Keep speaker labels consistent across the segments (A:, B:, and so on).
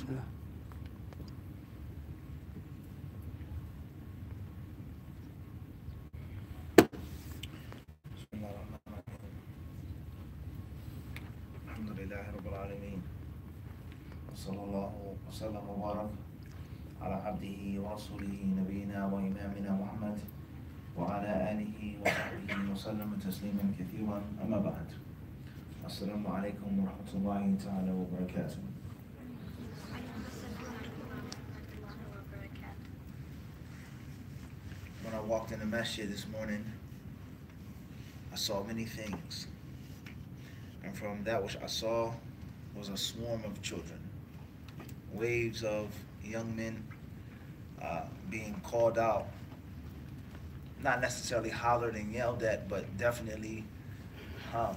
A: Bismillah.
B: Alhamdulillah Rabbil Alameen. Sallallahu wa sallam wa barak ala abdihi wa rasulihi nabiyina wa imamina Muhammad wa ala alihi wa sahbihi wa sallam tasliman kathiran amma ba'd. Assalamu alaikum wa rahmatullahi ta'ala wa barakatuh. When I walked in the masjid this morning, I saw many things. And from that which I saw was a swarm of children. Waves of young men being called out. Not necessarily hollered and yelled at, but definitely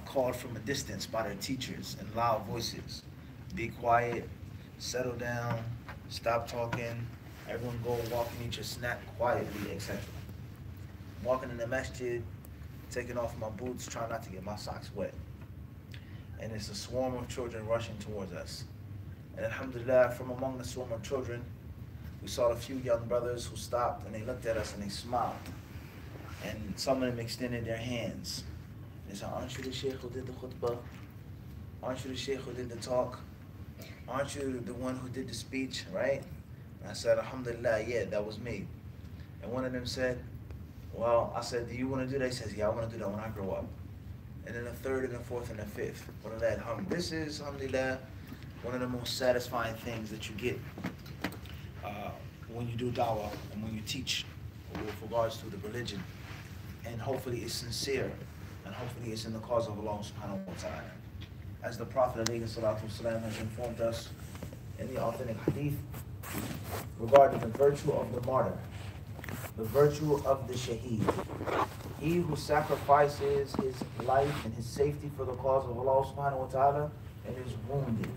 B: called from a distance by their teachers in loud voices. Be quiet, settle down, stop talking, everyone go walk and eat your snack quietly, etc. Walking in the masjid, taking off my boots, trying not to get my socks wet. And it's a swarm of children rushing towards us. And alhamdulillah, from among the swarm of children, we saw a few young brothers who stopped and they looked at us and they smiled. And some of them extended their hands. They said, aren't you the sheikh who did the khutbah? Aren't you the sheikh who did the talk? Aren't you the one who did the speech, right? And I said, alhamdulillah, yeah, that was me. And one of them said, well, I said, do you want to do that? He says, yeah, I want to do that when I grow up. And then the third and the fourth and the fifth. This is, alhamdulillah, one of the most satisfying things that you get when you do dawah and when you teach with regards to the religion. And hopefully it's sincere, and hopefully it's in the cause of Allah subhanahu wa ta'ala. As the Prophet ﷺ has informed us in the authentic hadith regarding the virtue of the martyr, the virtue of the shaheed. He who sacrifices his life and his safety for the cause of Allah subhanahu wa ta'ala and is wounded.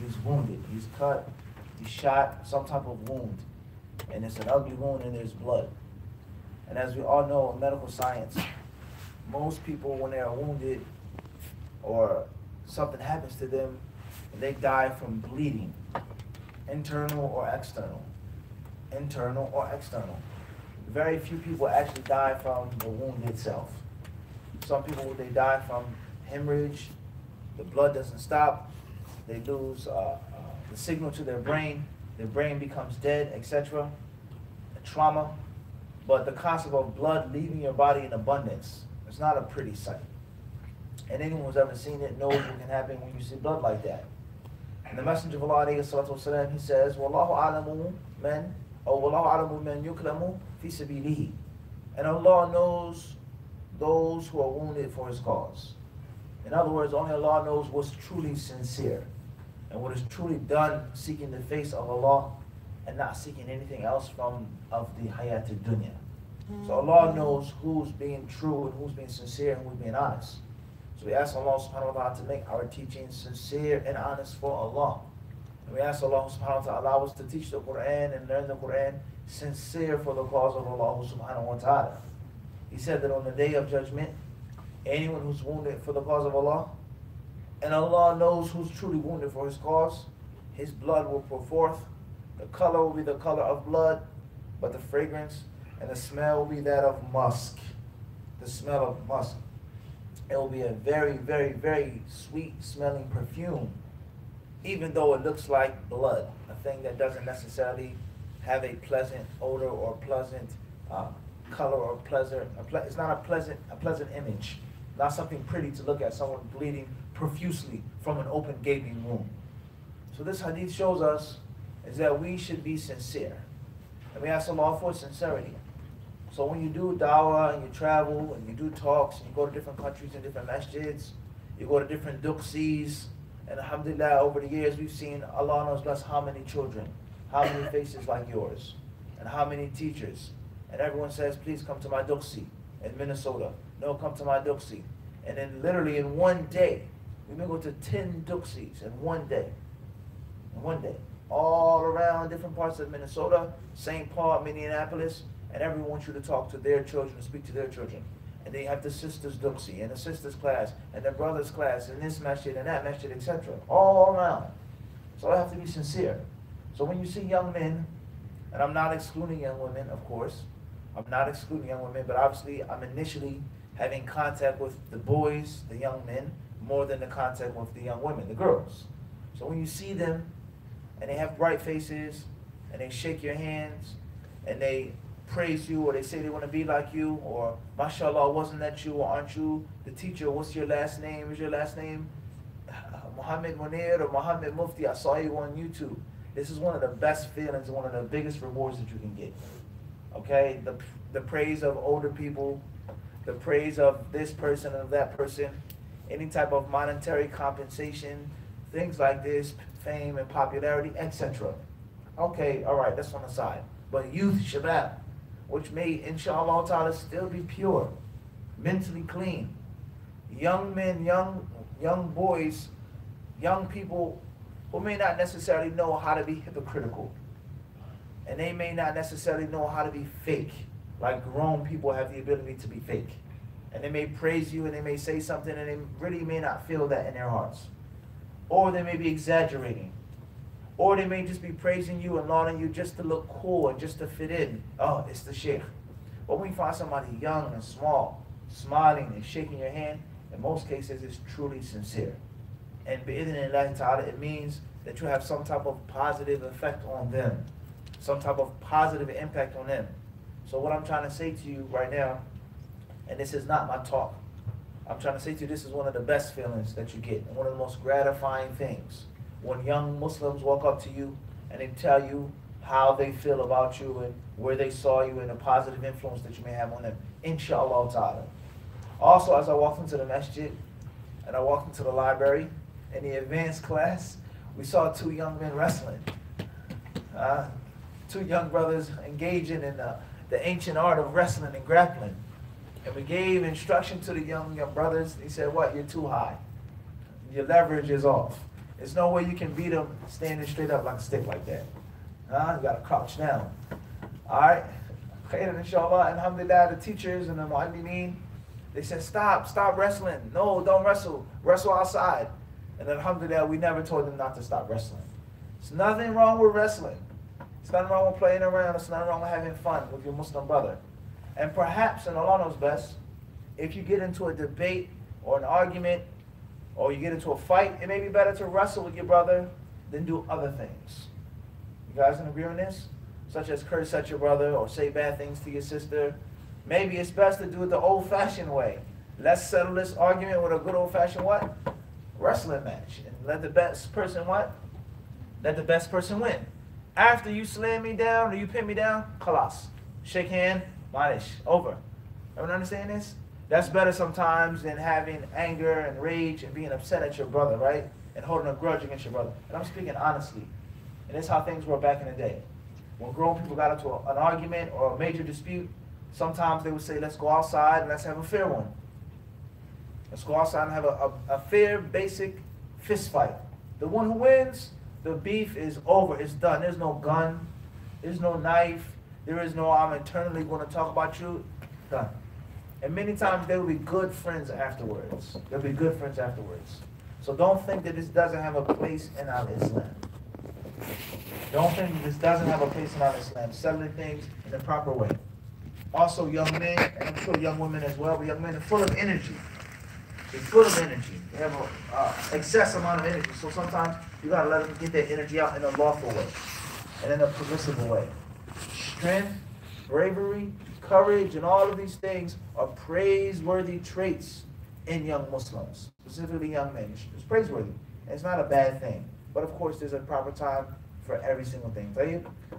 B: He's wounded, he's cut, he's shot, some type of wound. And it's an ugly wound and there's blood. And as we all know in medical science, most people when they are wounded or something happens to them, they die from bleeding, internal or external. Internal or external. Very few people actually die from the wound itself. Some people, they die from hemorrhage, the blood doesn't stop, they lose the signal to their brain becomes dead, etc. Trauma. But the concept of blood leaving your body in abundance, it's not a pretty sight. And anyone who's ever seen it knows what can happen when you see blood like that. And the Messenger of Allah, he says, Wallahu a'lamu man, or Wallahu a'lamu man yuklamu fi sabilihi. And Allah knows those who are wounded for His cause. In other words, only Allah knows what's truly sincere and what is truly done seeking the face of Allah and not seeking anything else of the hayat dunya. So Allah knows who's being true and who's being sincere and who's being honest. So we ask Allah subhanahu wa ta'ala to make our teachings sincere and honest for Allah. And we ask Allah subhanahu wa ta'ala allow us to teach the Quran and learn the Quran sincere for the cause of Allah subhanahu wa ta'ala. He said that on the day of judgment, anyone who's wounded for the cause of Allah, and Allah knows who's truly wounded for His cause, his blood will pour forth. The color will be the color of blood, but the fragrance and the smell will be that of musk. The smell of musk. It will be a very, very, very sweet smelling perfume, even though it looks like blood, a thing that doesn't necessarily have a pleasant odor or pleasant color or pleasant. It's not a pleasant image, not something pretty to look at. Someone bleeding profusely from an open gaping wound. So this hadith shows us is that we should be sincere, and we ask Allah for sincerity. So when you do dawah and you travel and you do talks and you go to different countries and different masjids, you go to different duqsis, and alhamdulillah over the years we've seen, Allah knows bless how many children, how many faces like yours, and how many teachers. And everyone says, please come to my duqsi in Minnesota. No, come to my duqsi. And then literally in one day, we may go to 10 duqsis in one day. In one day. All around different parts of Minnesota, St. Paul, Minneapolis, and everyone wants you to talk to their children, to speak to their children. And they have the sisters' duqsi, and the sisters' class, and the brothers' class, and this masjid, and that masjid, etc. All around. So I have to be sincere. So when you see young men, and I'm not excluding young women, of course, I'm not excluding young women, but obviously I'm initially having contact with the boys, the young men, more than the contact with the young women, the girls. So when you see them, and they have bright faces, and they shake your hands, and they praise you, or they say they want to be like you, or mashallah, wasn't that you, or aren't you the teacher, what's your last name, is your last name Muhammad Munir or Muhammad Mufti, I saw you on YouTube. This is one of the best feelings, one of the biggest rewards that you can get. Okay, the praise of older people, the praise of this person and of that person, any type of monetary compensation, things like this, fame and popularity, etc. Okay, all right, that's on the side. But youth, shabab, which may, inshallah ta'ala, still be pure, mentally clean. Young men, young boys, young people who may not necessarily know how to be hypocritical. And they may not necessarily know how to be fake, like grown people have the ability to be fake. And they may praise you and they may say something and they really may not feel that in their hearts. Or they may be exaggerating. Or they may just be praising you and lauding you just to look cool and just to fit in. Oh, it's the sheikh. But when you find somebody young and small, smiling and shaking your hand, in most cases it's truly sincere. And bi'idhnillahi ta'ala, it means that you have some type of positive effect on them. Some type of positive impact on them. So what I'm trying to say to you right now, and this is not my talk, I'm trying to say to you this is one of the best feelings that you get, and one of the most gratifying things. When young Muslims walk up to you and they tell you how they feel about you and where they saw you and the positive influence that you may have on them, inshallah ta'ala. Also, as I walked into the masjid and I walked into the library, in the advanced class, we saw two young men wrestling. Two young brothers engaging in the ancient art of wrestling and grappling. And we gave instruction to the young brothers. He said, what? You're too high. Your leverage is off. There's no way you can beat them standing straight up like a stick like that. You got to crouch down. All right? Khairan inshallah. And alhamdulillah, the teachers and the mu'allimeen, they said, stop wrestling. No, don't wrestle. Wrestle outside. And alhamdulillah, we never told them not to stop wrestling. There's nothing wrong with wrestling. There's nothing wrong with playing around. There's nothing wrong with having fun with your Muslim brother. And perhaps, and Allah knows best, if you get into a debate or an argument or you get into a fight, it may be better to wrestle with your brother than do other things. You guys can agree on this? Such as curse at your brother or say bad things to your sister. Maybe it's best to do it the old-fashioned way. Let's settle this argument with a good old-fashioned what? Wrestling match. And let the best person what? Let the best person win. After you slam me down or you pin me down, khalas. Shake hand, manish, over. Everyone understand this? That's better sometimes than having anger and rage and being upset at your brother, right? And holding a grudge against your brother. And I'm speaking honestly. And that's how things were back in the day. When grown people got into an argument or a major dispute, sometimes they would say, let's go outside and let's have a fair one. Let's go outside and have a fair, basic fist fight. The one who wins, the beef is over. It's done. There's no gun. There's no knife. There is no, I'm eternally going to talk about you. Done. And many times they will be good friends afterwards. They'll be good friends afterwards. So don't think that this doesn't have a place in our Islam. Don't think that this doesn't have a place in our Islam. Settling things in the proper way. Also, young men, and I'm sure young women as well, but young men are full of energy. They're full of energy. They have an excess amount of energy. So sometimes you got to let them get their energy out in a lawful way and in a permissible way. Strength, bravery, courage, and all of these things are praiseworthy traits in young Muslims, specifically young men. It's praiseworthy. And it's not a bad thing. But of course, there's a proper time for every single thing.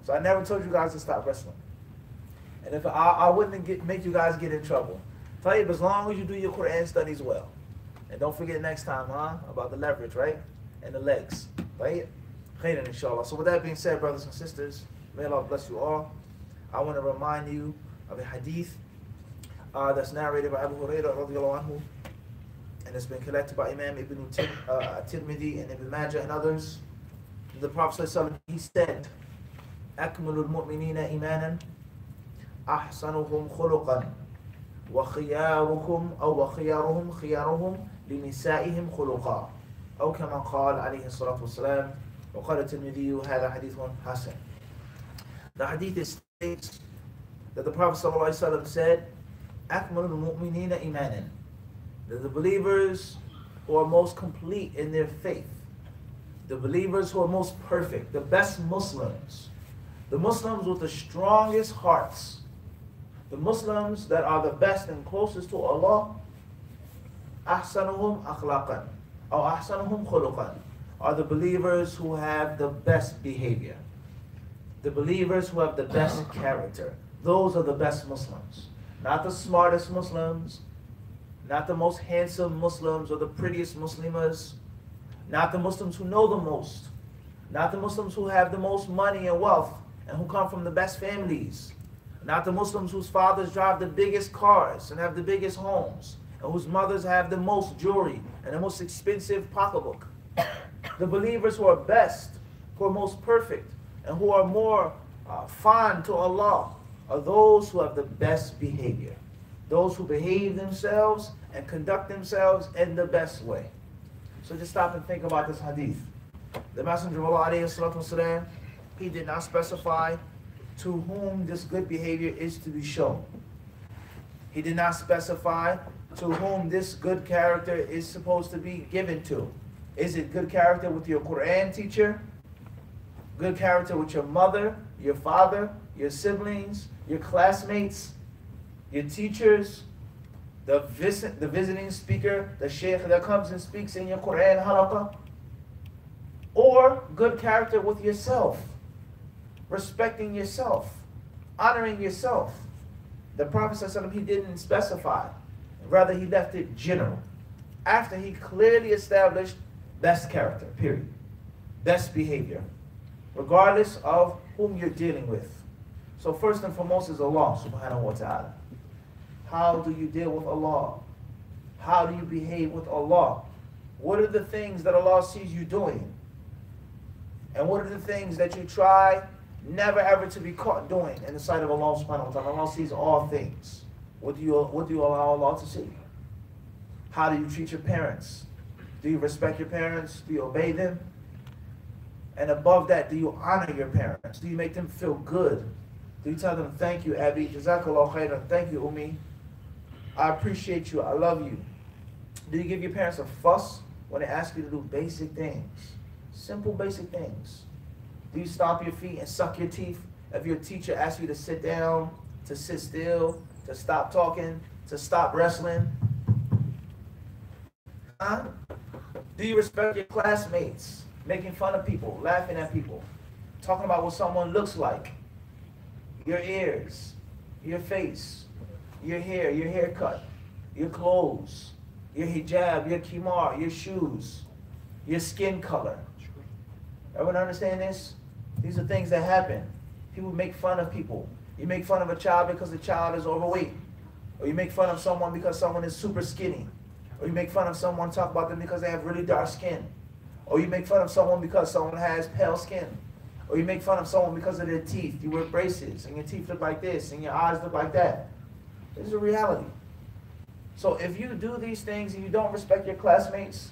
B: So I never told you guys to stop wrestling. And if I wouldn't make you guys get in trouble. As long as you do your Quran studies well. And don't forget next time, about the leverage, right? And the legs. Right? Khairan, inshallah. So with that being said, brothers and sisters, may Allah bless you all. I want to remind you of a hadith that's narrated by Abu Hurairah radiallahu anhu, and it's been collected by Imam Ibn Tirmidhi and Ibn Majah and others. The Prophet ﷺ, he said, أكمل المؤمنين إيمانا أحسنهم خلقا وخيارهم خيارهم لنسائهم خلقا أو كما قال عليه الصلاة والسلام. وقال الترمذي هذا حديث حسن. The hadith states that the Prophet ﷺ said, أكمل المؤمنين إيمانا, that the believers who are most complete in their faith, the believers who are most perfect, the best Muslims, the Muslims with the strongest hearts, the Muslims that are the best and closest to Allah, أحسنهم أخلاقا أو أحسنهم خلقا, are the believers who have the best behavior, the believers who have the best character. Those are the best Muslims. Not the smartest Muslims, not the most handsome Muslims or the prettiest Muslimas, not the Muslims who know the most, not the Muslims who have the most money and wealth and who come from the best families, not the Muslims whose fathers drive the biggest cars and have the biggest homes, and whose mothers have the most jewelry and the most expensive pocketbook. The believers who are best, who are most perfect, and who are more fond to Allah are those who have the best behavior, those who behave themselves and conduct themselves in the best way. So just stop and think about this hadith. The Messenger of Allah ﷺ, he did not specify to whom this good behavior is to be shown. He did not specify to whom this good character is supposed to be given to. Is it good character with your Quran teacher? Good character with your mother, your father, your siblings, your classmates, your teachers, the visiting speaker, the sheikh that comes and speaks in your Quran halaqah? Or good character with yourself, respecting yourself, honoring yourself? The Prophet ﷺ, he didn't specify. Rather, he left it general. After he clearly established best character, period. Best behavior, regardless of whom you're dealing with. So first and foremost is Allah subhanahu wa ta'ala. How do you deal with Allah? How do you behave with Allah? What are the things that Allah sees you doing? And what are the things that you try never ever to be caught doing in the sight of Allah subhanahu wa ta'ala? Allah sees all things. What do you allow Allah to see? How do you treat your parents? Do you respect your parents? Do you obey them? And above that, do you honor your parents? Do you make them feel good? Do you tell them, thank you, Abi, Jazakallah khairan, thank you, Ummi, I appreciate you, I love you? Do you give your parents a fuss when they ask you to do basic things? Simple basic things. Do you stomp your feet and suck your teeth if your teacher asks you to sit down, to sit still, to stop talking, to stop wrestling? Huh? Do you respect your classmates? Making fun of people, laughing at people, talking about what someone looks like, your ears, your face, your hair, your haircut, your clothes, your hijab, your kimar, your shoes, your skin color. Everyone understand this? These are things that happen. People make fun of people. You make fun of a child because the child is overweight. Or you make fun of someone because someone is super skinny. Or you make fun of someone, talk about them because they have really dark skin. Or you make fun of someone because someone has pale skin. Or you make fun of someone because of their teeth. You wear braces and your teeth look like this and your eyes look like that. This is a reality. So if you do these things and you don't respect your classmates,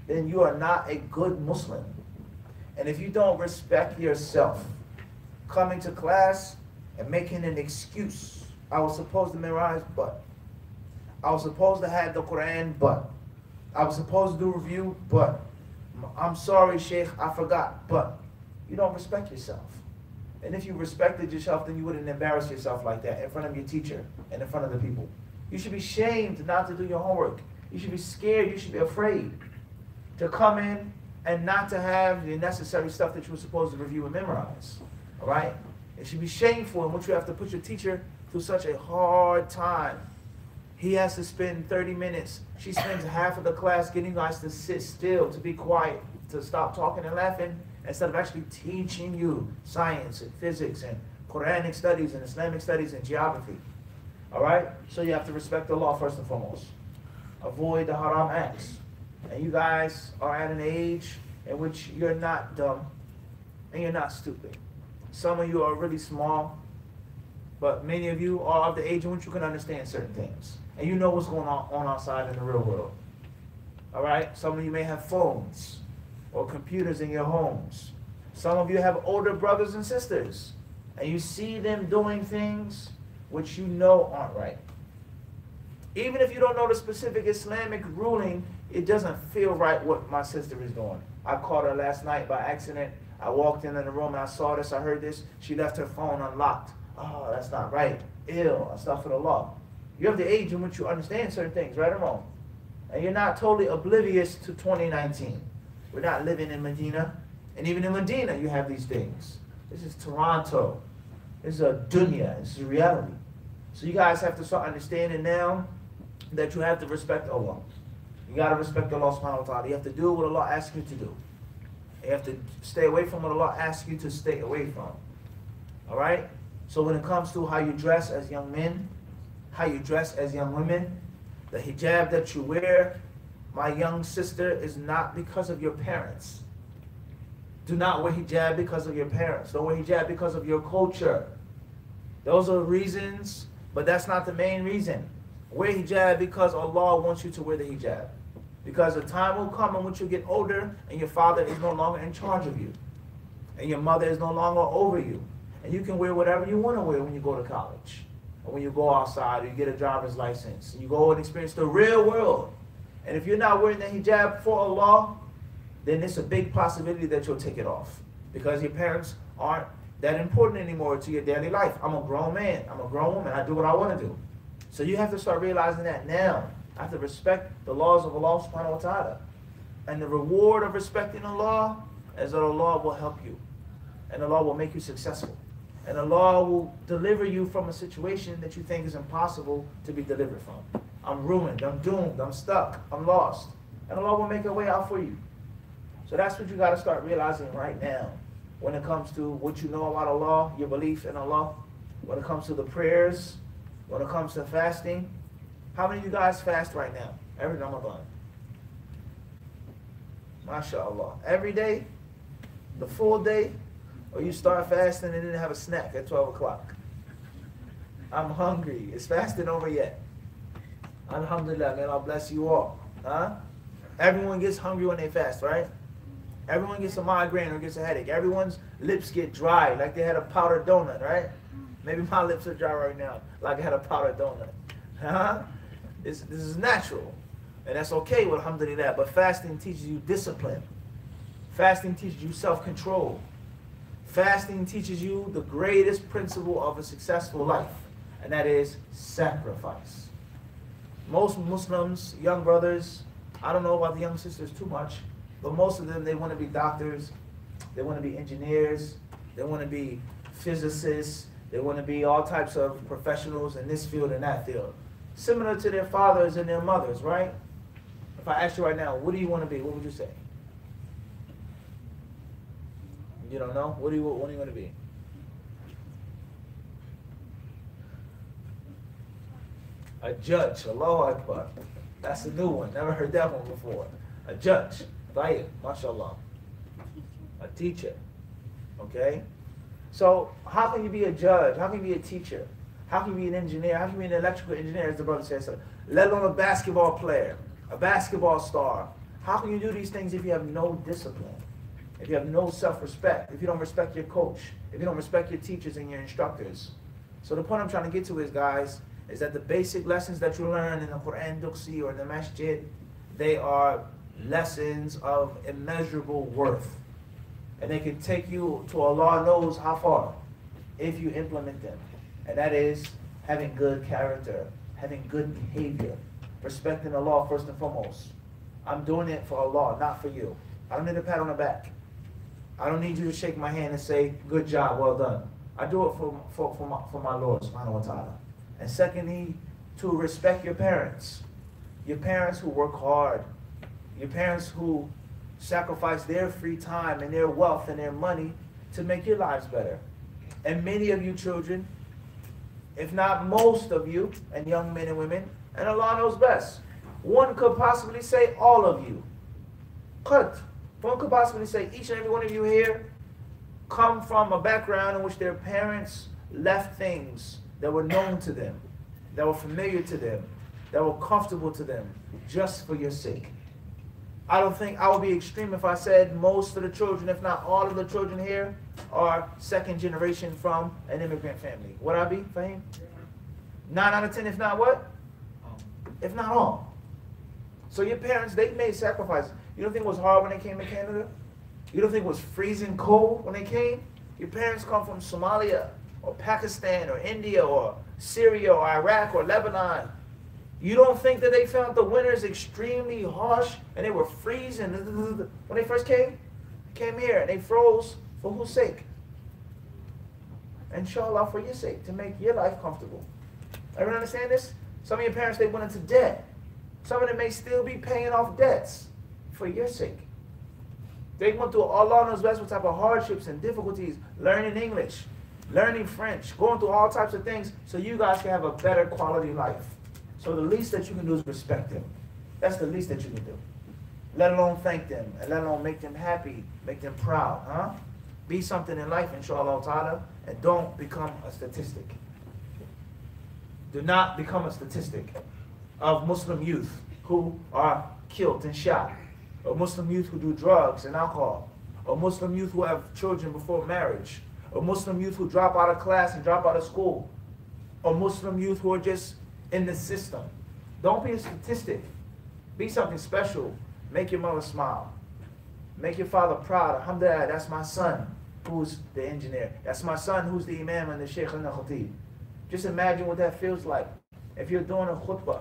B: then you are not a good Muslim. And if you don't respect yourself, coming to class and making an excuse, I was supposed to memorize, but I was supposed to have the Quran, but I was supposed to do review, but I'm sorry, Sheikh, I forgot, but you don't respect yourself. And if you respected yourself, then you wouldn't embarrass yourself like that in front of your teacher and in front of the people. You should be shamed not to do your homework. You should be scared, you should be afraid to come in and not to have the necessary stuff that you were supposed to review and memorize. All right? It should be shameful in which you have to put your teacher through such a hard time. He has to spend 30 minutes. She spends half of the class getting you guys to sit still, to be quiet, to stop talking and laughing, instead of actually teaching you science and physics and Quranic studies and Islamic studies and geography. All right? So you have to respect the law first and foremost. Avoid the haram acts. And you guys are at an age in which you're not dumb and you're not stupid. Some of you are really small, but many of you are of the age in which you can understand certain things. And you know what's going on outside in the real world. All right? Some of you may have phones or computers in your homes. Some of you have older brothers and sisters, and you see them doing things which you know aren't right. Even if you don't know the specific Islamic ruling, it doesn't feel right what my sister is doing. I caught her last night by accident. I walked in the room and I saw this, I heard this. She left her phone unlocked. Oh, that's not right. Ill, astaghfirullah. You have the age in which you understand certain things, right or wrong. And you're not totally oblivious to 2019. We're not living in Medina. And even in Medina, you have these things. This is Toronto. This is a dunya. This is reality. So you guys have to start understanding now that you have to respect Allah. You got to respect Allah subhanahu wa ta'ala. You have to do what Allah asks you to do. You have to stay away from what Allah asks you to stay away from. All right? So when it comes to how you dress as young men, how you dress as young women, the hijab that you wear, my young sister, is not because of your parents. Do not wear hijab because of your parents. Don't wear hijab because of your culture. Those are reasons, but that's not the main reason. Wear hijab because Allah wants you to wear the hijab. Because the time will come in which you get older and your father is no longer in charge of you. And your mother is no longer over you. And you can wear whatever you want to wear when you go to college. Or when you go outside, or you get a driver's license. And you go and experience the real world. And if you're not wearing the hijab for Allah, then it's a big possibility that you'll take it off. Because your parents aren't that important anymore to your daily life. I'm a grown man. I'm a grown woman. I do what I want to do. So you have to start realizing that now. I have to respect the laws of Allah subhanahu wa ta'ala. And the reward of respecting Allah is that Allah will help you. And Allah will make you successful. And Allah will deliver you from a situation that you think is impossible to be delivered from. I'm ruined, I'm doomed, I'm stuck, I'm lost. And Allah will make a way out for you. So that's what you got to start realizing right now. When it comes to what you know about Allah, your belief in Allah, when it comes to the prayers, when it comes to fasting. How many of you guys fast right now? Every Ramadan. MashaAllah. Every day? The full day? Or you start fasting and then have a snack at 12 o'clock? I'm hungry. Is fasting over yet? Alhamdulillah, man. I'll bless you all. Huh? Everyone gets hungry when they fast, right? Everyone gets a migraine or gets a headache. Everyone's lips get dry like they had a powdered donut, right? Maybe my lips are dry right now like I had a powdered donut. Huh? This is natural. And that's okay with alhamdulillah. But fasting teaches you discipline. Fasting teaches you self-control. Fasting teaches you the greatest principle of a successful life. And that is sacrifice. Most Muslims, young brothers, I don't know about the young sisters too much, but most of them, they want to be doctors, they want to be engineers, they want to be physicists, they want to be all types of professionals in this field and that field. Similar to their fathers and their mothers, right? If I ask you right now, what do you want to be? What would you say? You don't know? What do you want to be? A judge. Allahu Akbar. That's a new one. Never heard that one before. A judge. Tayyib. MashaAllah. A teacher. Okay? So, how can you be a judge? How can you be a teacher? How can you be an engineer? How can you be an electrical engineer, as the brother says? Let alone a basketball player, a basketball star. How can you do these things if you have no discipline? If you have no self-respect? If you don't respect your coach? If you don't respect your teachers and your instructors? So the point I'm trying to get to is, guys, is that the basic lessons that you learn in the Quran Duksi or in the Masjid, they are lessons of immeasurable worth. And they can take you to Allah knows how far if you implement them. And that is having good character, having good behavior, respecting Allah first and foremost. I'm doing it for Allah, not for you. I don't need a pat on the back. I don't need you to shake my hand and say, good job, well done. I do it for my Lord, subhanahu wa ta'ala. And secondly, to respect your parents. Your parents who work hard. Your parents who sacrifice their free time and their wealth and their money to make your lives better. And many of you children, if not most of you, and young men and women, and Allah knows best, one could possibly say all of you. One could possibly say each and every one of you here come from a background in which their parents left things that were known to them, that were familiar to them, that were comfortable to them, just for your sake.
A: I don't think I would be extreme if I said most of the children, if not all of the children here, are second generation from an immigrant family. Would I be, Fahim? 9 out of 10, if not what? If not all. So your parents, they made sacrifices. You don't think it was hard when they came to Canada? You don't think it was freezing cold when they came? Your parents come from Somalia or Pakistan or India or Syria or Iraq or Lebanon. You don't think that they found the winters extremely harsh and they were freezing when they first came? They came here and they froze for whose sake? Inshallah, for your sake, to make your life comfortable. Everyone understand this? Some of your parents, they went into debt. Some of them may still be paying off debts for your sake. They went through, Allah knows best what type of hardships and difficulties, learning English, learning French, going through all types of things so you guys can have a better quality life. So the least that you can do is respect them. That's the least that you can do. Let alone thank them, and let alone make them happy, make them proud. Huh? Be something in life, inshallah ta'ala, and don't become a statistic. Do not become a statistic of Muslim youth who are killed and shot, or Muslim youth who do drugs and alcohol, or Muslim youth who have children before marriage, or Muslim youth who drop out of class and drop out of school, or Muslim youth who are just in the system. Don't be a statistic. Be something special. Make your mother smile. Make your father proud. Alhamdulillah, that's my son who's the engineer. That's my son who's the imam and the sheikh and the khatib. Just imagine what that feels like. If you're doing a khutbah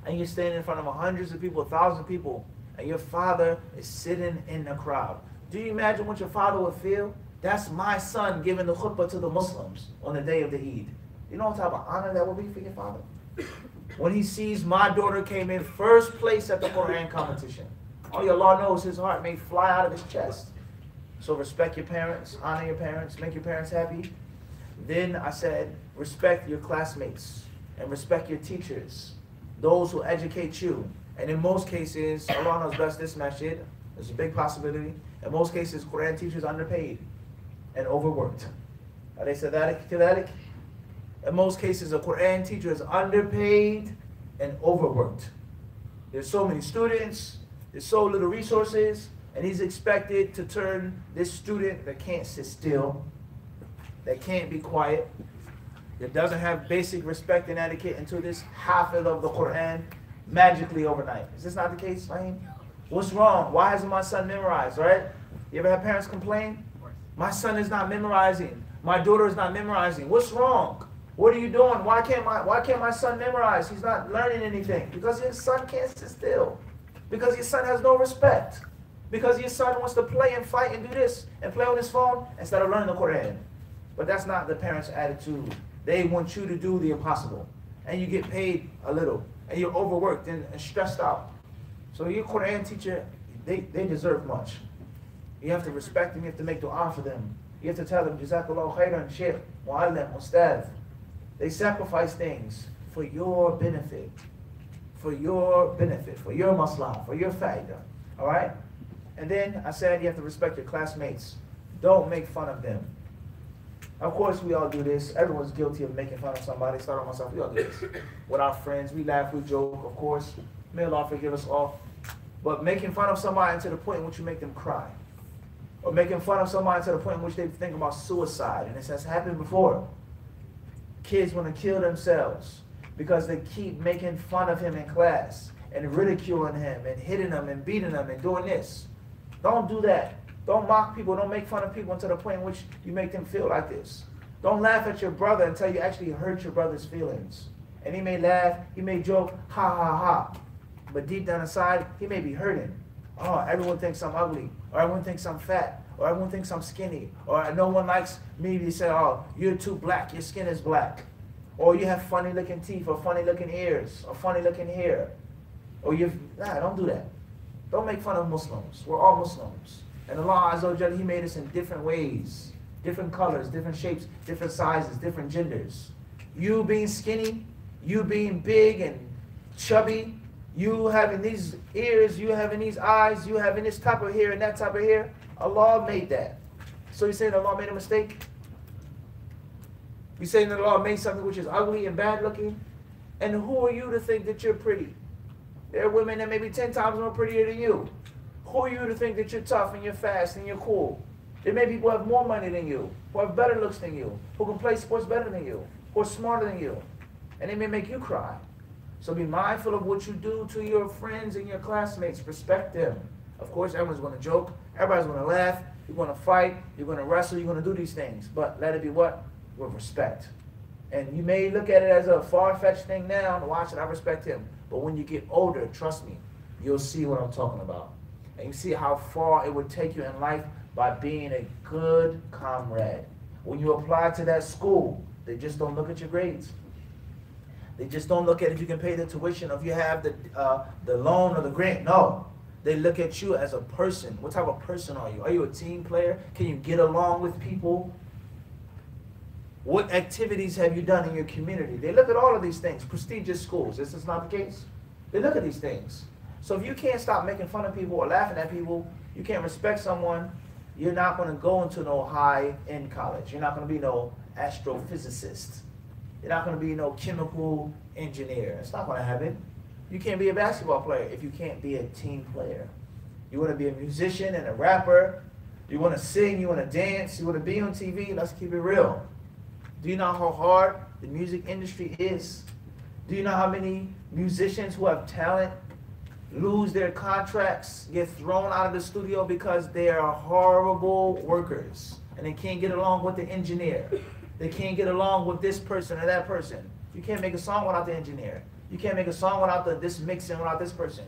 A: and you're standing in front of hundreds of people, 1,000 people, and your father is sitting in the crowd. Do you imagine what your father would feel? That's my son giving the khutbah to the Muslims on the day of the Eid. You know what type of honor that would be for your father? When he sees my daughter came in first place at the Quran competition. Only Allah knows his heart may fly out of his chest. So respect your parents, honor your parents, make your parents happy. Then I said, respect your classmates and respect your teachers, those who educate you. And in most cases, Allah knows best, this masjid, there's a big possibility. In most cases, Quran teachers are underpaid and overworked. أليس ذلك كذلك? In most cases, a Quran teacher is underpaid and overworked. There's so many students, there's so little resources, and he's expected to turn this student that can't sit still, that can't be quiet, that doesn't have basic respect and etiquette into this hafiz of the Quran magically overnight. Is this not the case, Fahim? What's wrong? Why hasn't my son memorized, right? You ever have parents complain? My son is not memorizing. My daughter is not memorizing. What's wrong? What are you doing? Why can't my son memorize? He's not learning anything. Because your son can't sit still. Because your son has no respect. Because your son wants to play and fight and do this and play on his phone instead of learning the Quran. But that's not the parents' attitude. They want you to do the impossible. And you get paid a little. And you're overworked and stressed out. So your Quran teacher, they deserve much. You have to respect them. You have to make dua for them. You have to tell them, Jazakallahu khairan, Sheikh, Muallim, Ustad. They sacrifice things for your benefit. For your benefit. For your maslahah. For your faidah. Alright? And then I said you have to respect your classmates. Don't make fun of them. Of course, we all do this. Everyone's guilty of making fun of somebody. Start on myself. We all do this. With our friends, we laugh, we joke, of course. May Allah forgive us all. But making fun of somebody to the point in which you make them cry. Or making fun of somebody to the point in which they think about suicide. And this has happened before. Kids want to kill themselves because they keep making fun of him in class and ridiculing him and hitting him and beating him and doing this. Don't do that. Don't mock people. Don't make fun of people to the point in which you make them feel like this. Don't laugh at your brother until you actually hurt your brother's feelings. And he may laugh, he may joke, ha ha ha. But deep down inside, he may be hurting. Oh, everyone thinks I'm ugly. Or everyone thinks I'm fat. Or everyone thinks I'm skinny. Or no one likes me. They say, oh, you're too black. Your skin is black. Or you have funny looking teeth. Or funny looking ears. Or funny looking hair. Or don't do that. Don't make fun of Muslims. We're all Muslims. And Allah Azza wa Jalla, He made us in different ways. Different colors, different shapes, different sizes, different genders. You being skinny, you being big and chubby, you having these ears, you having these eyes, you having this type of hair and that type of hair. Allah made that. So you saying Allah made a mistake? You saying that Allah made something which is ugly and bad looking? And who are you to think that you're pretty? There are women that may be 10 times more prettier than you. Who are you to think that you're tough and you're fast and you're cool? There may be people who have more money than you, who have better looks than you, who can play sports better than you, who are smarter than you. And they may make you cry. So be mindful of what you do to your friends and your classmates. Respect them. Of course, everyone's going to joke. Everybody's going to laugh. You're going to fight. You're going to wrestle. You're going to do these things. But let it be what? With respect. And you may look at it as a far-fetched thing now. Why should I respect him? But when you get older, trust me, you'll see what I'm talking about. And you see how far it would take you in life by being a good comrade. When you apply to that school, they just don't look at your grades. They just don't look at if you can pay the tuition or if you have the loan or the grant. No. They look at you as a person. What type of person are you? Are you a team player? Can you get along with people? What activities have you done in your community? They look at all of these things. Prestigious schools. This is not the case. They look at these things. So if you can't stop making fun of people or laughing at people, you can't respect someone, you're not going to go into no high-end college. You're not going to be no astrophysicist. You're not going to be no chemical engineer. It's not going to happen. You can't be a basketball player if you can't be a team player. You want to be a musician and a rapper. You want to sing. You want to dance. You want to be on TV. Let's keep it real. Do you know how hard the music industry is? Do you know how many musicians who have talent lose their contracts, get thrown out of the studio because they are horrible workers and they can't get along with the engineer? They can't get along with this person or that person. You can't make a song without the engineer. You can't make a song without this mixing, without this person.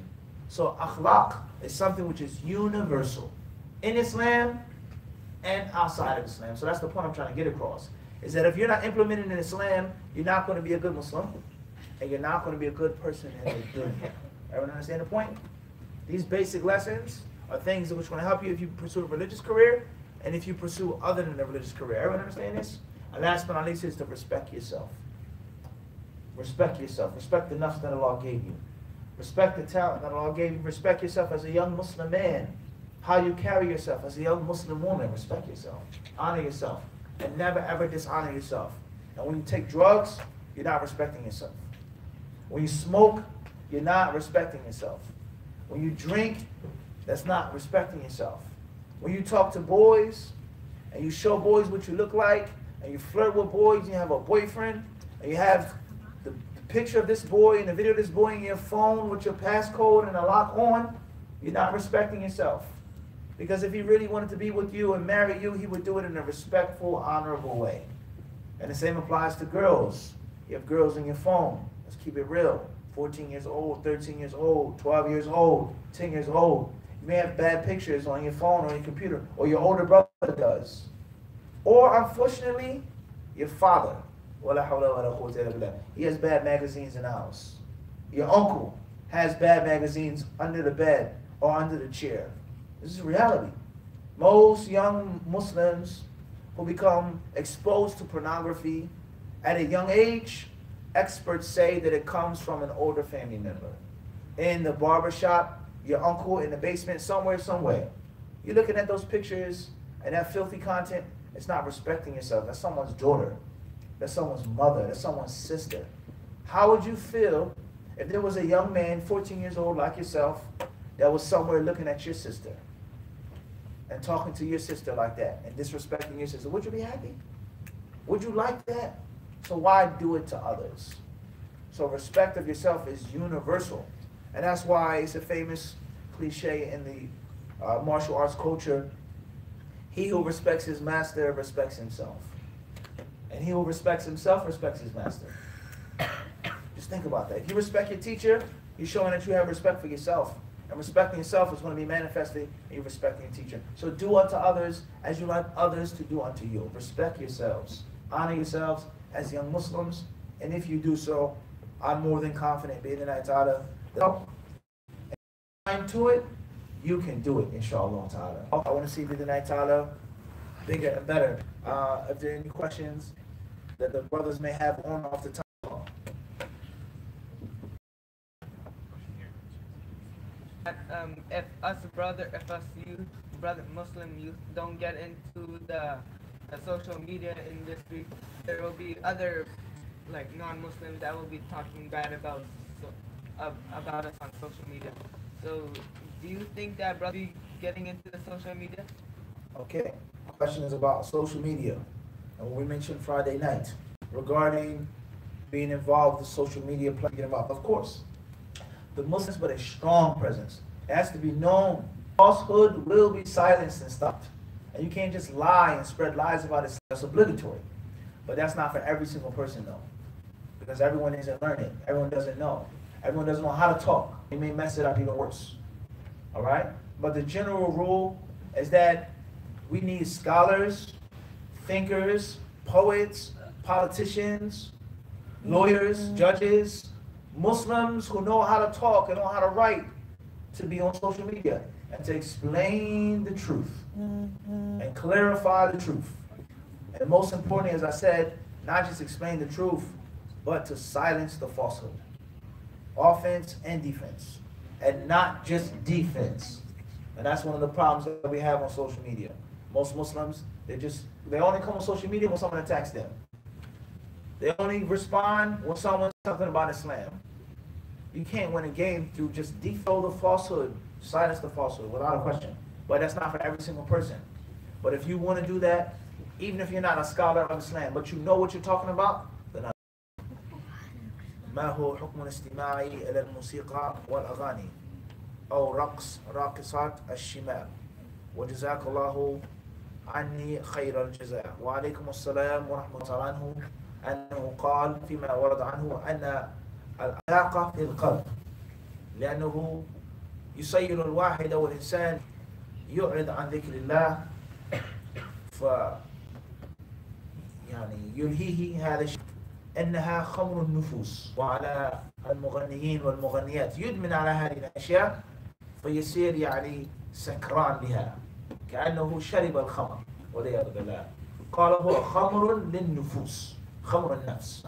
A: So akhlaq is something which is universal in Islam and outside of Islam. So that's the point I'm trying to get across. Is that if you're not implementing in Islam, you're not going to be a good Muslim, and you're not going to be a good person in the dunya. Everyone understand the point? These basic lessons are things which are going to help you if you pursue a religious career, and if you pursue other than a religious career. Everyone understand this? And last but not least is to respect yourself. Respect yourself. Respect the nafs that Allah gave you. Respect the talent that Allah gave you. Respect yourself as a young Muslim man. How you carry yourself as a young Muslim woman. Respect yourself. Honor yourself. And never ever dishonor yourself. And when you take drugs, you're not respecting yourself. When you smoke, you're not respecting yourself. When you drink, that's not respecting yourself. When you talk to boys, and you show boys what you look like, and you flirt with boys, and you have a boyfriend, and you have the picture of this boy and the video of this boy in your phone with your passcode and a lock on, you're not respecting yourself. Because if he really wanted to be with you and marry you, he would do it in a respectful, honorable way. And the same applies to girls. You have girls in your phone. Let's keep it real. 14 years old, 13 years old, 12 years old, 10 years old. You may have bad pictures on your phone or your computer, or your older brother does. Or, unfortunately, your father. He has bad magazines in the house. Your uncle has bad magazines under the bed or under the chair. This is reality. Most young Muslims who become exposed to pornography at a young age, experts say that it comes from an older family member. In the barbershop, your uncle in the basement, somewhere. You're looking at those pictures and that filthy content, it's not respecting yourself. That's someone's daughter. That's someone's mother. That's someone's sister. How would you feel if there was a young man, 14 years old like yourself, that was somewhere looking at your sister and talking to your sister like that and disrespecting your sister? Would you be happy? Would you like that? So why do it to others? So respect of yourself is universal. And that's why it's a famous cliche in the martial arts culture. He who respects his master respects himself. And he who respects himself respects his master. Just think about that. If you respect your teacher, you're showing that you have respect for yourself. And respecting yourself is going to be manifested in you respecting your teacher. So do unto others as you like others to do unto you. Respect yourselves. Honor yourselves as young Muslims. And if you do so, I'm more than confident, bi'idhnillahi ta'ala, that to it, you can do it, inshallah ta'ala. I want to see bi'idhnillahi ta'ala bigger and better. If there are any questions that the brothers may have on off the top.
C: If us Muslim youth don't get into the social media industry, there will be other like non-Muslims that will be talking bad about about us on social media. So, do you think that brother be getting into the social media?
A: Okay. Question is about social media. And we mentioned Friday night regarding being involved with social media, getting involved. Of course, the Muslims, but a strong presence. It has to be known. Falsehood will be silenced and stopped. And you can't just lie and spread lies about it. That's obligatory. But that's not for every single person, though. Because everyone isn't learning. Everyone doesn't know. Everyone doesn't know how to talk. It may mess it up even worse. All right? But the general rule is that we need scholars, thinkers, poets, politicians, lawyers, judges, Muslims who know how to talk and know how to write to be on social media and to explain the truth and clarify the truth. And most importantly, as I said, not just explain the truth, but to silence the falsehood. Offense and defense. And not just defense. And that's one of the problems that we have on social media. Most Muslims, they only come on social media when someone attacks them. They only respond when someone says something about Islam. You can't win a game through just defo the falsehood, silence the falsehood, without a question. But that's not for every single person. But if you want to do that, even if you're not a scholar of Islam, but you know what you're talking about, then ما هو حكم الاستماع إلى الموسيقى والأغاني أو رقص راقصات الشمال وجزاك الله عني خير الجزاء وعليكم السلام ورحمة الله عنه أنه قال فيما ورد عنه أن العلاقة في القلب لأنه يسير الواحد أو الإنسان يعرض عن ذكر الله يعني يلهيه هذا الشيء إنها خمر النفوس وعلى المغنيين والمغنيات يدمن على هذه الأشياء فيصير يعني سكران بها كأنه شرب الخمر والعياذ بالله قال هو خمر للنفوس خمر النفس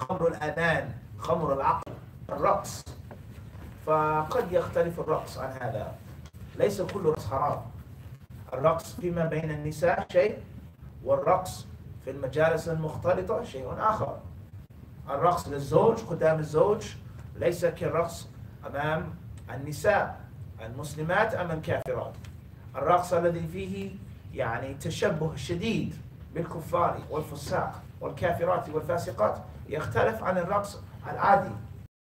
A: خمر الأذان خمر العقل الرقص فقد يختلف الرقص عن هذا ليس كل رقص حرام الرقص فيما بين النساء شيء والرقص في المجالس المختلطة شيء آخر الرقص للزوج قدام الزوج ليس كالرقص أمام النساء المسلمات أمام الكافرات الرقص الذي فيه يعني تشبه شديد بالكفار والفساق والكافرات والفاسقات يختلف عن الرقص العادي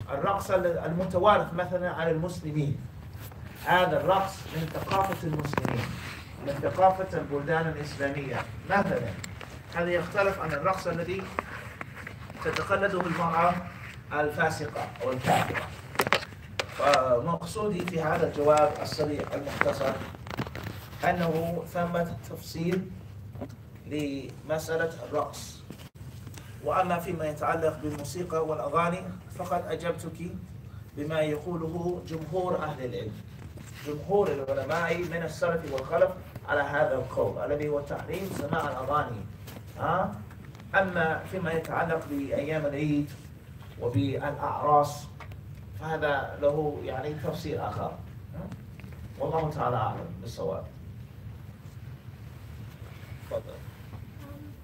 A: الرقص المتوارث مثلا على المسلمين هذا الرقص من ثقافة المسلمين من ثقافة البلدان الإسلامية مثلا هذا يختلف عن الرقص الذي تتقلده المرأة الفاسقة أو الكافرة فمقصودي في هذا الجواب السريع المختصر أنه ثمة تفصيل لمسألة الرقص وأما فيما يتعلق بالموسيقى والأغاني فقد أجبتك بما يقوله جمهور أهل العلم جمهور العلماء من السلف والخلف على هذا القول الذي هو تحريم سماع الأغاني أما فيما يتعلق بأيام العيد وبالأعراس فهذا له يعني تفسير آخر والله تعالى أعلم بالصواب. تفضل.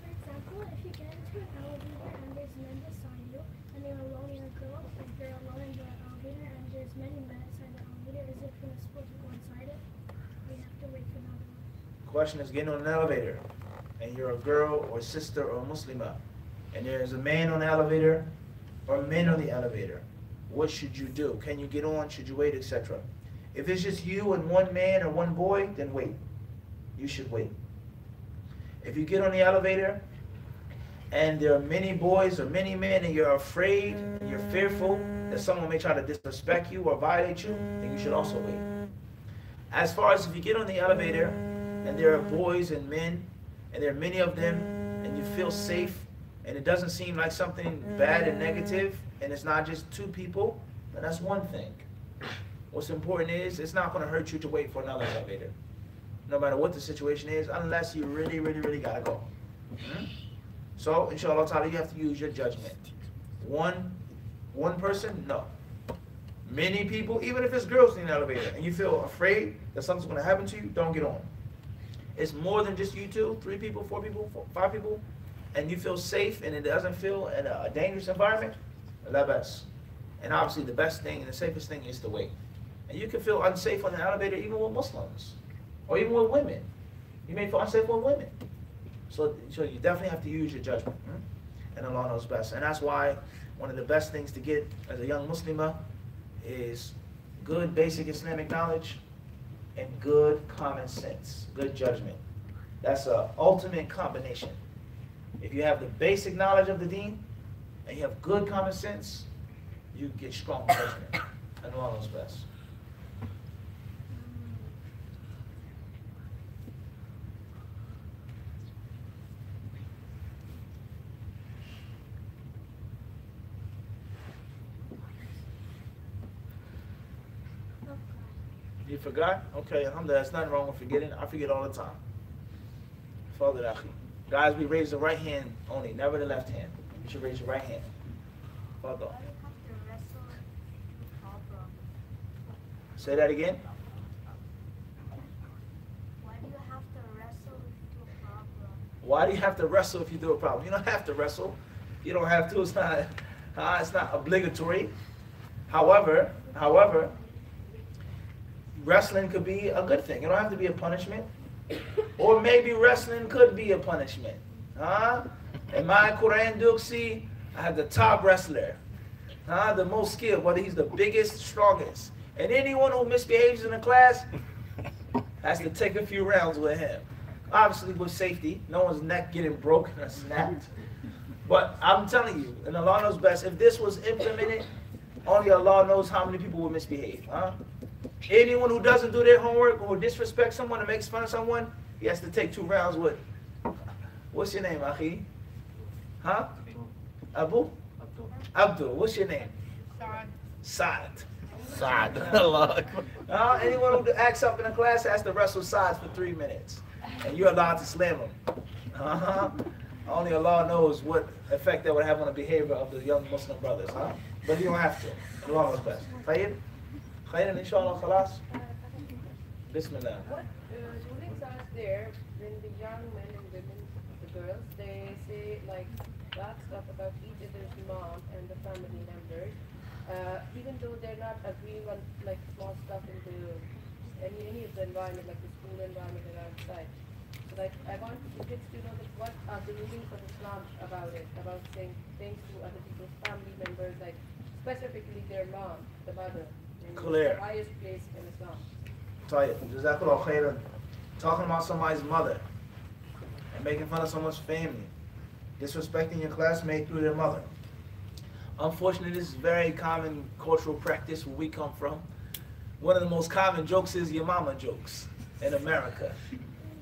D: For example, if you get into an elevator and there's men beside you and you're alone in a girl, if you're alone in the elevator and there's many men inside the elevator, is it permissible to go inside it? Or you have to wait for another one?
A: Question is getting on an elevator and you're a girl or sister or Muslimah and there's a man on the elevator or men on the elevator. What should you do? Can you get on? Should you wait, etc.? If it's just you and one man or one boy, then wait. You should wait. If you get on the elevator and there are many boys or many men and you're afraid and you're fearful that someone may try to disrespect you or violate you, then you should also wait. As far as if you get on the elevator and there are boys and men and there are many of them and you feel safe and it doesn't seem like something bad and negative and it's not just two people, then that's one thing. What's important is it's not going to hurt you to wait for another elevator, no matter what the situation is, unless you really, really, really got to go. So, inshallah ta'ala, you have to use your judgment. One person, no. Many people, even if it's girls in the elevator and you feel afraid that something's going to happen to you, don't get on. It's more than just you two, 3 people, 4 people, 5 people, and you feel safe and it doesn't feel in a dangerous environment, la bas. And obviously the best thing and the safest thing is to wait. And you can feel unsafe on the elevator even with Muslims. Or even with women. You may feel unsafe with women. So you definitely have to use your judgment. And Allah knows best. And that's why one of the best things to get as a young Muslimah is good basic Islamic knowledge and good common sense, good judgment. That's an ultimate combination. If you have the basic knowledge of the deen and you have good common sense, you get strong judgment. And Allah knows best. You forgot? Okay, alhamdulillah, there's nothing wrong with forgetting. I forget all the time. Father Akhi. Guys, we raise the right hand only, never the left hand. You should raise your right hand. Father.
D: Why do you have to wrestle with problem?
A: Say that again.
D: Why do you have to wrestle with a problem?
A: Why do you have to wrestle if you do a problem? You don't have to wrestle. You don't have to. It's not obligatory. However, wrestling could be a good thing. It don't have to be a punishment. Or maybe wrestling could be a punishment. In my Quran Duksi, I have the top wrestler. The most skilled, but he's the biggest, strongest. And anyone who misbehaves in the class has to take a few rounds with him. Obviously with safety. No one's neck getting broken or snapped. But I'm telling you, and Allah knows best, if this was implemented, only Allah knows how many people would misbehave. Anyone who doesn't do their homework or disrespects someone or makes fun of someone, he has to take 2 rounds with. What's your name, Akhi? Abu? Abdul. What's your name? Saad. Saad. Anyone who acts up in a class has to wrestle sides for 3 minutes. And you're allowed to slam them. Only Allah knows what effect that would have on the behavior of the young Muslim brothers. But you don't have to. Allah knows best. Tayyib? Khayran, inshallah, khalas? Bismillah.
E: What rulings are there when the young men and women, the girls, they say like bad stuff about each other's mom and the family members, even though they're not agreeing on like small stuff in any of the environment, like the school environment and outside. So like I want the kids to know that what are the rulings of Islam about it, about saying things to other people's family members, like specifically their mom, the mother.
A: Clear.
E: The highest place in Islam.
A: Tayyib. Jazakallah khairan. Talking about somebody's mother and making fun of someone's family. Disrespecting your classmate through their mother. Unfortunately, this is very common cultural practice where we come from. One of the most common jokes is your mama jokes in America.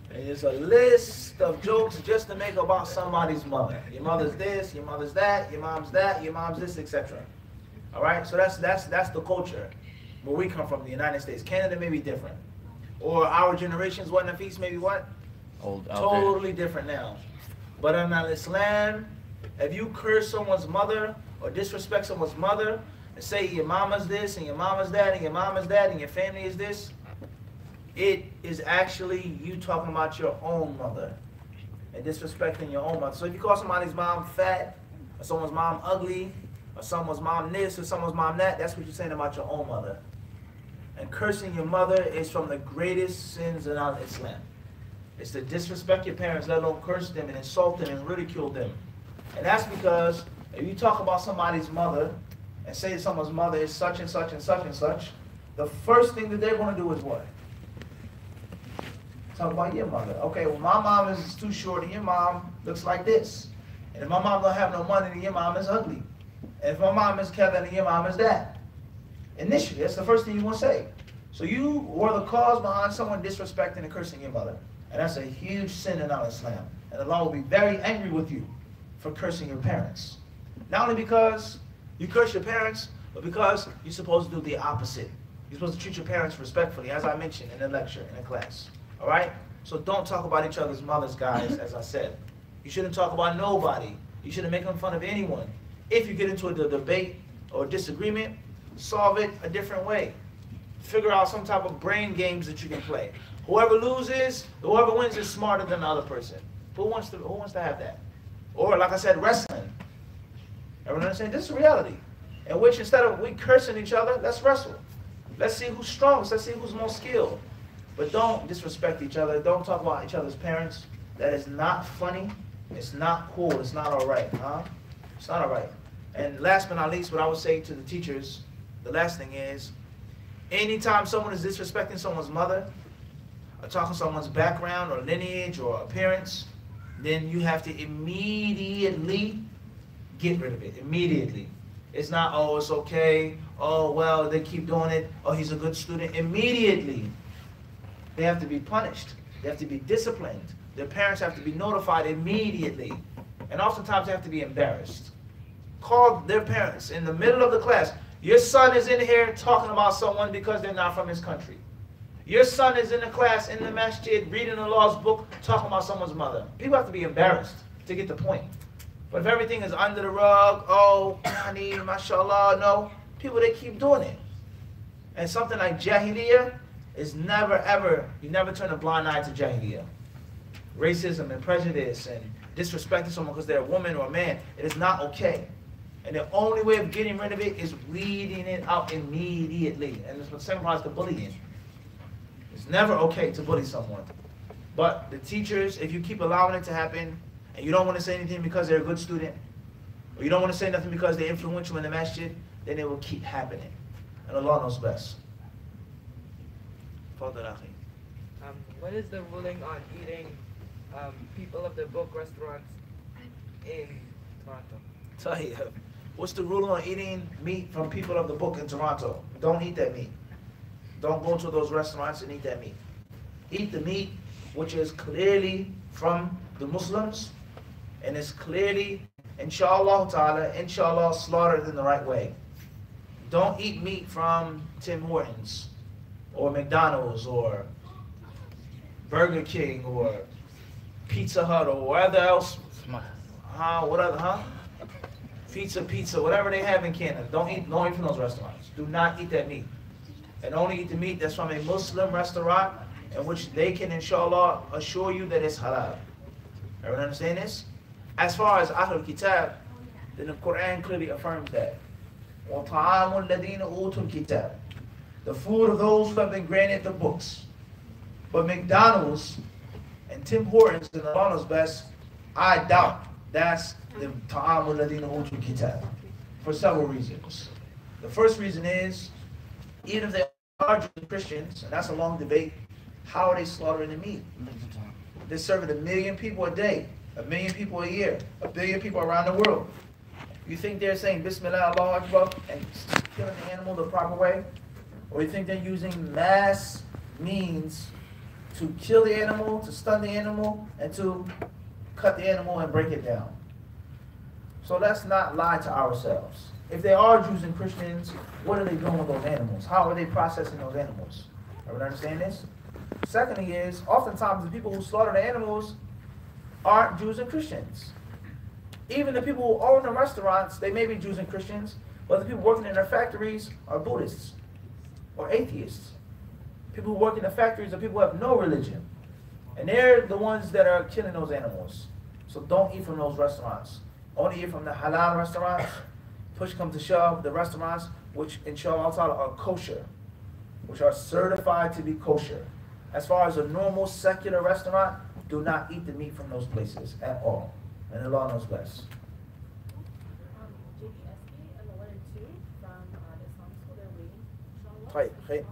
A: And it's a list of jokes just to make about somebody's mother. Your mother's this, your mother's that, your mom's this, etc. All right, so that's the culture where we come from, the United States. Canada may be different, or our generations, what Nafis, maybe what? Totally different now. But in Islam, if you curse someone's mother or disrespect someone's mother and say your mama's this and your mama's that and your mama's that and your family is this, it is actually you talking about your own mother and disrespecting your own mother. So if you call somebody's mom fat, or someone's mom ugly, or someone's mom this, or someone's mom that, that's what you're saying about your own mother. And cursing your mother is from the greatest sins in Islam. It's to disrespect your parents, let alone curse them and insult them and ridicule them. And that's because if you talk about somebody's mother and say someone's mother is such and such and such and such, the first thing that they're going to do is what? Talk about your mother. Okay, well my mom is too short and your mom looks like this. And if my mom don't have no money, then your mom is ugly. And if my mom is Kevin and your mom is that. Initially, that's the first thing you want to say. So you were the cause behind someone disrespecting and cursing your mother. And that's a huge sin in Islam. And Allah will be very angry with you for cursing your parents. Not only because you curse your parents, but because you're supposed to do the opposite. You're supposed to treat your parents respectfully, as I mentioned in a lecture, in a class. All right? So don't talk about each other's mothers, guys, as I said. You shouldn't talk about nobody. You shouldn't make fun of anyone. If you get into a debate or disagreement, solve it a different way. Figure out some type of brain games that you can play. Whoever loses, whoever wins is smarter than the other person. Who wants to have that? Or like I said, wrestling. Everyone understand? This is reality. in which instead of we cursing each other, let's wrestle. Let's see who's strongest. Let's see who's more skilled. But don't disrespect each other. Don't talk about each other's parents. That is not funny. It's not cool. It's not all right. Huh? It's not all right. And last but not least, what I would say to the teachers, the last thing is, anytime someone is disrespecting someone's mother, or talking someone's background or lineage or appearance, then you have to immediately get rid of it. Immediately. It's not, oh, it's okay. Oh, well, they keep doing it. Oh, he's a good student. Immediately. They have to be punished. They have to be disciplined. Their parents have to be notified immediately. And oftentimes they have to be embarrassed. Call their parents in the middle of the class. Your son is in here talking about someone because they're not from his country. Your son is in the class, in the masjid, reading the law's book, talking about someone's mother. People have to be embarrassed to get the point. But if everything is under the rug, oh, honey, mashallah, no. People, they keep doing it. And something like jahiliyyah is never, ever, you never turn a blind eye to jahiliyyah. Racism and prejudice and disrespecting someone because they're a woman or a man, it is not okay. And the only way of getting rid of it is weeding it out immediately. And it's the same applies to bullying. It's never okay to bully someone. But the teachers, if you keep allowing it to happen, and you don't want to say anything because they're a good student, or you don't want to say nothing because they're influential in the masjid, then it will keep happening. And Allah knows best.
C: What is the ruling on eating people of the book restaurants in Toronto?
A: What's the ruling on eating meat from people of the book in Toronto? Don't eat that meat. Don't go to those restaurants and eat that meat. Eat the meat which is clearly from the Muslims and is clearly, inshallah ta'ala, inshallah, slaughtered in the right way. Don't eat meat from Tim Hortons or McDonald's or Burger King or Pizza Hut or wherever else. Pizza, whatever they have in Canada. Don't eat from those restaurants. Do not eat that meat. And only eat the meat that's from a Muslim restaurant in which they can, inshallah, assure you that it's halal. Everyone understand this? As far as Ahlul Kitab, then the Quran clearly affirms that. وَطَعَامُ الَّذِينَ أُوتُوا الْكِتَابِ, the food of those who have been granted the books. But McDonald's and Tim Hortons and Allah knows best, I doubt that's the ta'am alladhina utul kitab, for several reasons. The first reason is, even if they are Jewish Christians, and that's a long debate, how are they slaughtering the meat? They're serving 1 million people a day, 1 million people a year, 1 billion people around the world. You think they're saying Bismillah, Allahu Akbar, and killing the animal the proper way? Or you think they're using mass means to kill the animal, to stun the animal, and to cut the animal and break it down? So let's not lie to ourselves. If they are Jews and Christians, what are they doing with those animals? How are they processing those animals? Everyone understand this? Secondly is, oftentimes the people who slaughter the animals aren't Jews and Christians. Even the people who own the restaurants, they may be Jews and Christians, but the people working in their factories are Buddhists or atheists. People who work in the factories are people who have no religion. And they're the ones that are killing those animals. So don't eat from those restaurants. Only eat from the halal restaurants. Push come to shove, the restaurants which inshallah ta'ala are kosher, which are certified to be kosher. As far as a normal secular restaurant, do not eat the meat from those places at all. And Allah knows best.
E: JBSK and the 1 and 2 from the Islamic school, they're waiting.
A: طيب خير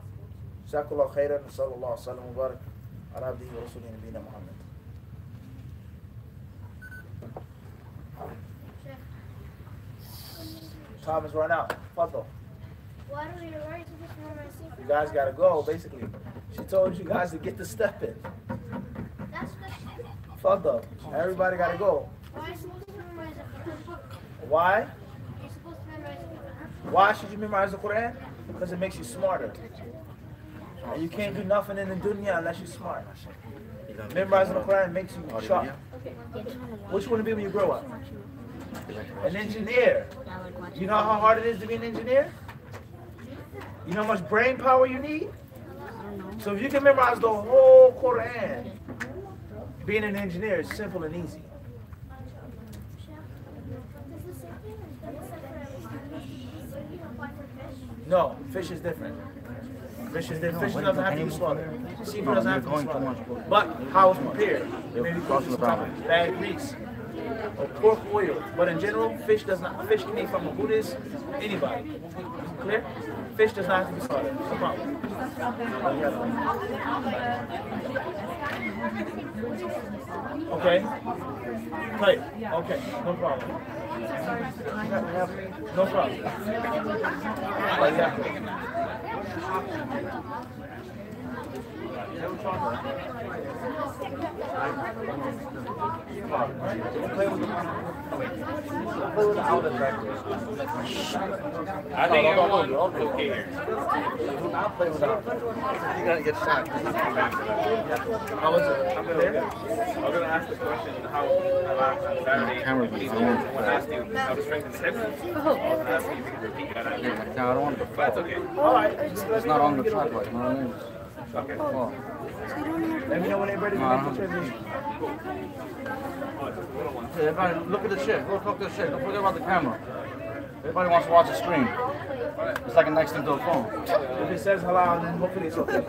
A: جزاك الله خيرا نسأل الله وسلم وبارك على عبده ورسوله نبينا محمد. Time is run out. Fadl.
D: Why do we write to this one?
A: You guys gotta go, basically. She told you guys to get the step in.
D: That's the
A: Fadl. Everybody gotta go.
D: Why are you supposed to memorize the Quran?
A: Why?
D: You're supposed to memorize the Quran.
A: Why should you memorize the Quran? Because it makes you smarter. And you can't do nothing in the dunya unless you're smart. Memorizing the Quran makes you sharp. What you want to be when you grow up? An engineer. You know how hard it is to be an engineer? You know how much brain power you need? So if you can memorize the whole Quran, being an engineer is simple and easy. No, fish is different. Fish is different. Fish doesn't have to be slaughtered. Seafood doesn't have to be slaughtered. But how it's prepared, maybe bad grease or pork oil. But in general, fish does not. Fish can eat from a Buddhist, anybody. Clear? Fish does not have to be slaughtered. No problem. Okay. Play. Okay. No problem. No problem.
F: Play with the outer bracket. I think everyone okay here. I'll play with the outer. You gotta get shot.
A: How was it?
F: I'm going to ask the question how on Saturday when I asked you how to strengthen steps. I was asking if you could repeat that.
G: No, I don't want to.
F: But that's okay.
A: All right.
G: It's not on the track, like, you know what I mean?
F: Okay.
G: Oh.
A: Let me know when they're ready to
G: No, I
A: make the
G: don't.
A: tribute.
G: Hey, everybody, look at the shit. Look at the shit. Don't forget about the camera. Everybody wants to watch the screen. It's like a next thing to a phone.
A: If it says halal, then hopefully it's okay.